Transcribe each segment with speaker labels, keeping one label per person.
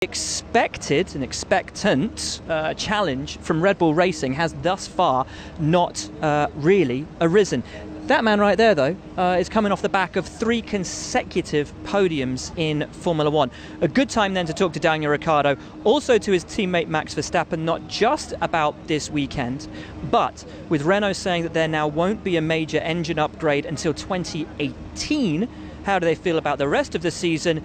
Speaker 1: Expected and expectant challenge from Red Bull Racing has thus far not really arisen. That man right there, though, is coming off the back of 3 consecutive podiums in Formula One. A good time then to talk to Daniel Ricciardo, also to his teammate Max Verstappen, not just about this weekend, but with Renault saying that there now won't be a major engine upgrade until 2018. How do they feel about the rest of the season?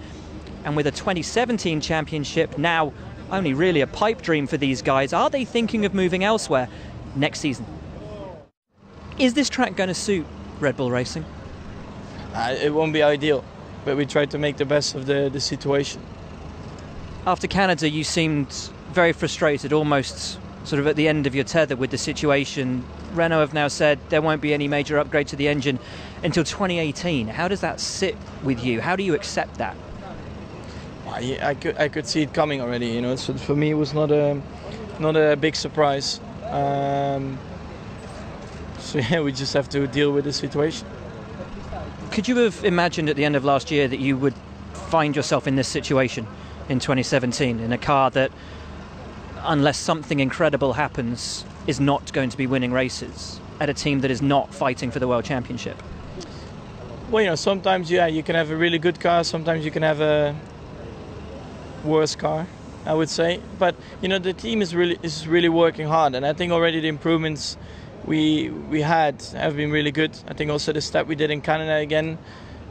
Speaker 1: And with a 2017 championship now only really a pipe dream for these guys, are they thinking of moving elsewhere next season? Is this track going to suit Red Bull Racing?
Speaker 2: It won't be ideal, but we try to make the best of the situation.
Speaker 1: After Canada, you seemed very frustrated, almost sort of at the end of your tether with the situation. Renault have now said there won't be any major upgrade to the engine until 2018. How does that sit with you? How do you accept that?
Speaker 2: I could see it coming already, you know. So for me, it was not a big surprise. So yeah, we just have to deal with the situation.
Speaker 1: Could you have imagined at the end of last year that you would find yourself in this situation in 2017, in a car that, unless something incredible happens, is not going to be winning races, at a team that is not fighting for the World Championship?
Speaker 2: Well, you know, sometimes, yeah, you can have a really good car, sometimes you can have a worse car, I would say. But, you know, the team is really working hard, and I think already the improvements we have been really good. I think also the step we did in Canada again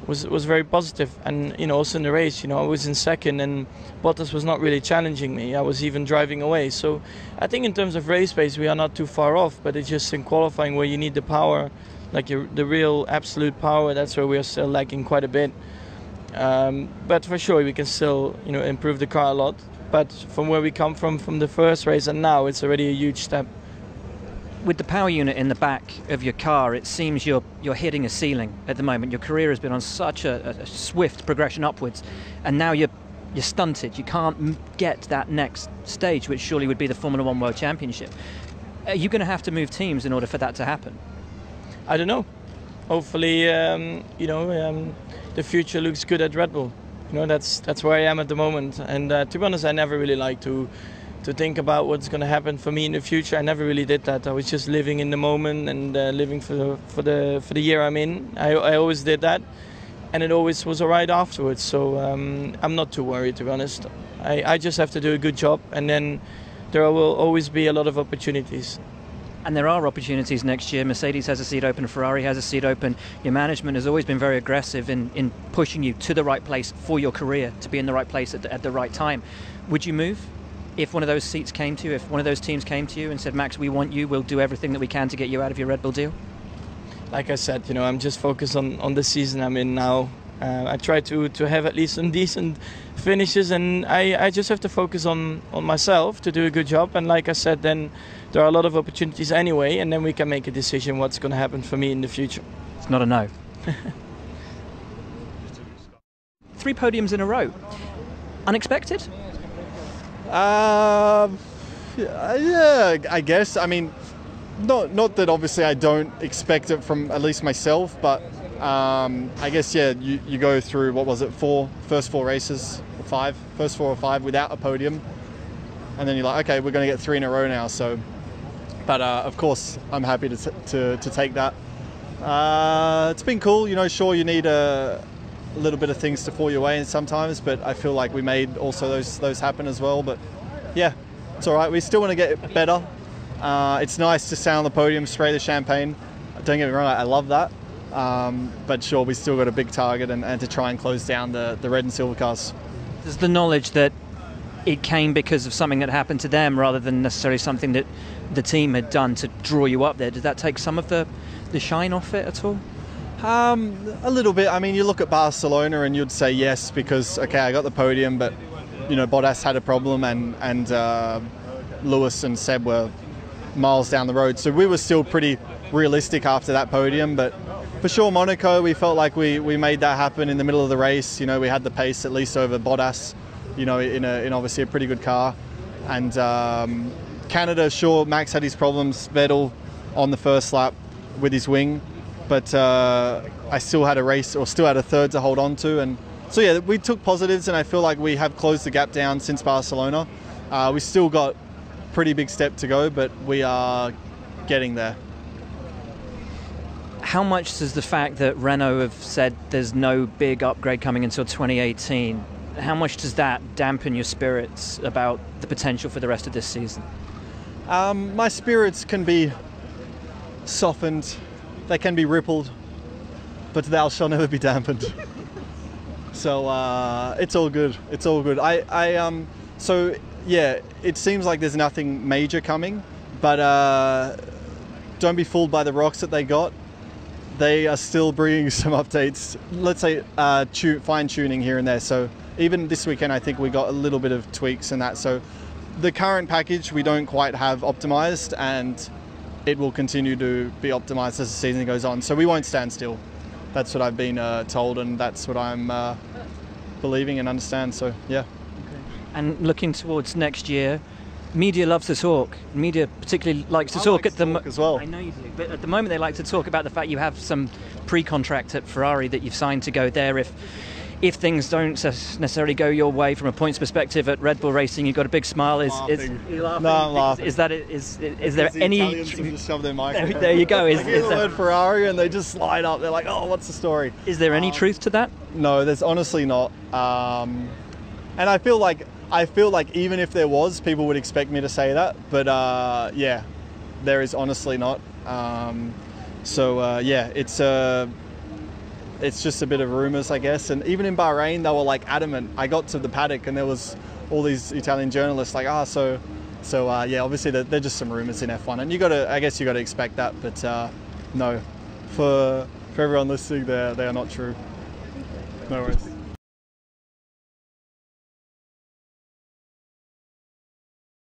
Speaker 2: was very positive, and you know, also in the race, you know, I was in second and Bottas was not really challenging me. I was even driving away. So I think in terms of race pace we are not too far off, but it's just in qualifying where you need the power, like the real absolute power. That's where we are still lacking quite a bit. But for sure we can still, you know, improve the car a lot. But from where we come from the first race and now, it's already a huge step.
Speaker 1: With the power unit in the back of your car, it seems you're hitting a ceiling at the moment. Your career has been on such a swift progression upwards, and now you're stunted. You can't get that next stage, which surely would be the Formula One World Championship. Are you going to have to move teams in order for that to happen?
Speaker 2: I don't know. Hopefully, you know, the future looks good at Red Bull. You know, that's where I am at the moment. And to be honest, I never really like to think about what's going to happen for me in the future. I never really did that. I was just living in the moment and living for the year I'm in. I always did that, and it always was alright afterwards. So I'm not too worried, to be honest. I just have to do a good job, and then there will always be a lot of opportunities.
Speaker 1: And there are opportunities next year. Mercedes has a seat open, Ferrari has a seat open. Your management has always been very aggressive in pushing you to the right place for your career, to be in the right place at the right time. Would you move if one of those seats came to you, if one of those teams came to you and said, Max, we want you, we'll do everything that we can to get you out of your Red Bull deal?
Speaker 2: Like I said, you know, I'm just focused on the season I'm in now. I try to have at least some decent finishes, and I just have to focus on myself to do a good job. And like I said, then there are a lot of opportunities anyway, and then we can make a decision what's going to happen for me in the future.
Speaker 1: It's not a no. 3 podiums in a row. Unexpected?
Speaker 3: Yeah, I guess. I mean, not that obviously I don't expect it from at least myself, but I guess, yeah, you go through, what was it, first 4 races, or 5, first 4 or 5 without a podium, and then you're like, okay, we're going to get 3 in a row now. So, but of course, I'm happy to take that. It's been cool, you know. Sure, you need a little bit of things to fall your way in sometimes, but I feel like we made also those happen as well. But yeah, it's all right. We still want to get better. It's nice to stand on the podium, spray the champagne. Don't get me wrong, I love that. But sure, we still got a big target and to try and close down the red and silver cars.
Speaker 1: There's the knowledge that it came because of something that happened to them rather than necessarily something that the team had done to draw you up there. Did that take some of the shine off it at all?
Speaker 3: A little bit. I mean, you look at Barcelona and you'd say yes because, okay, I got the podium, but, you know, Bottas had a problem and Lewis and Seb were miles down the road. So we were still pretty realistic after that podium. But for sure, Monaco, we felt like we made that happen in the middle of the race. You know, we had the pace at least over Bottas, you know, in obviously a pretty good car. And Canada, sure, Max had his problems. Vettel on the first lap with his wing. But I still had a race, or still had a third to hold on to, and So yeah, we took positives, and I feel like we have closed the gap down since Barcelona. We still got pretty big step to go, but we are getting there.
Speaker 1: How much does the fact that Renault have said there's no big upgrade coming until 2018, how much does that dampen your spirits about the potential for the rest of this season?
Speaker 3: My spirits can be softened, they can be rippled, but thou shall never be dampened. So it's all good. It's all good. So yeah, it seems like there's nothing major coming, but don't be fooled by the rocks that they got. They are still bringing some updates. Let's say fine tuning here and there. So even this weekend, I think we got a little bit of tweaks and that. So the current package we don't quite have optimized, and it will continue to be optimized as the season goes on. So we won't stand still. That's what I've been told, and that's what I'm believing and understand. So yeah.
Speaker 1: Okay. And looking towards next year, media loves to talk. Media particularly likes to talk at the moment
Speaker 3: as well.
Speaker 1: I know you do, but at the moment they like to talk about the fact you have some pre-contract at Ferrari that you've signed to go there if things don't necessarily go your way from a points perspective at Red Bull Racing. You've got a big smile. Is you laughing?
Speaker 3: No, I'm laughing.
Speaker 1: Is there any?
Speaker 3: Italians have just shoved their mic.
Speaker 1: There you go.
Speaker 3: They hear the word Ferrari and they just slide up. They're like, "Oh, what's the story?"
Speaker 1: Is there any truth to that?
Speaker 3: No, there's honestly not. And I feel like even if there was, people would expect me to say that. But yeah, there is honestly not. Yeah, it's just a bit of rumours, I guess. And even in Bahrain, they were like adamant. I got to the paddock and there was all these Italian journalists like, yeah, obviously they're just some rumours in F1, and I guess you got to expect that. But no, for everyone listening, they are not true. No worries.